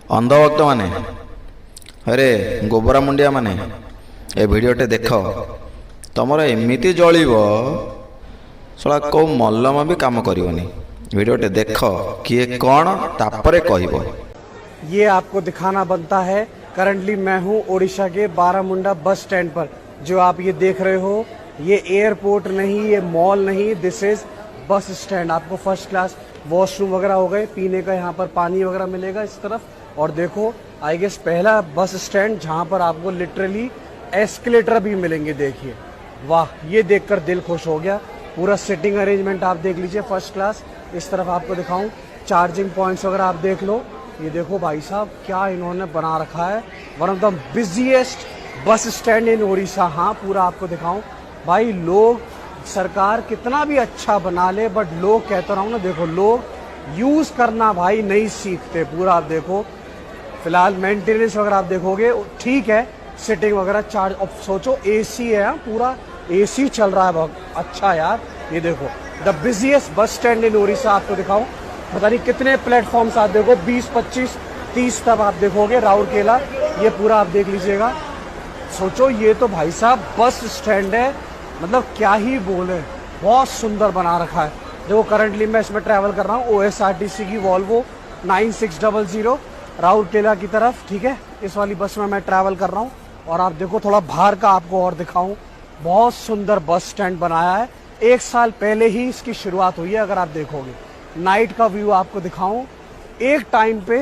अंधभक्त माने अरे गोबरा मुंडिया माने ए भिडियोटे देख तुमर एमती जलिब शला कौ मल्लम भी काम करनी। भिडियोटे देख किए कौन तापरे कहब। ये आपको दिखाना बनता है। करंटली मैं हूँ ओडिशा के बारामुंडा बस स्टैंड पर। जो आप ये देख रहे हो ये एयरपोर्ट नहीं, ये मॉल नहीं, दिस इज बस स्टैंड। आपको फर्स्ट क्लास वॉशरूम वगैरह हो गए, पीने का यहाँ पर पानी वगैरह मिलेगा इस तरफ। और देखो आई गेस पहला बस स्टैंड जहाँ पर आपको लिटरली एस्केलेटर भी मिलेंगे। देखिए वाह, ये देखकर दिल खुश हो गया। पूरा सिटिंग अरेंजमेंट आप देख लीजिए फर्स्ट क्लास। इस तरफ आपको दिखाऊं चार्जिंग पॉइंट्स वगैरह आप देख लो। ये देखो भाई साहब क्या इन्होंने बना रखा है। One of the busiest bus stand in Orissa. हाँ पूरा आपको दिखाऊं भाई। लोग सरकार कितना भी अच्छा बना ले बट लोग कहता रहा हूँ ना, देखो लोग यूज करना भाई नहीं सीखते। पूरा आप देखो फिलहाल मेंटेनेंस वगैरह आप देखोगे ठीक है, सिटिंग वगैरह चार्ज। अब सोचो एसी है, पूरा एसी चल रहा है बहुत अच्छा यार। ये देखो the busiest bus stand in Orissa आपको दिखाऊं। पता नहीं कितने प्लेटफॉर्म्स आप देखो, 20, 25, 30 तक आप देखोगे। राउरकेला ये पूरा आप देख लीजिएगा। सोचो ये तो भाई साहब बस स्टैंड है, मतलब क्या ही बोले, बहुत सुंदर बना रखा है। देखो करंटली मैं इसमें ट्रैवल कर रहा हूँ OSRTC की वॉल्वो 9600 राउरकेला की तरफ। ठीक है, इस वाली बस में मैं ट्रैवल कर रहा हूँ। और आप देखो थोड़ा बाहर का आपको और दिखाऊं, बहुत सुंदर बस स्टैंड बनाया है। 1 साल पहले ही इसकी शुरुआत हुई है। अगर आप देखोगे नाइट का व्यू आपको दिखाऊं, एक टाइम पे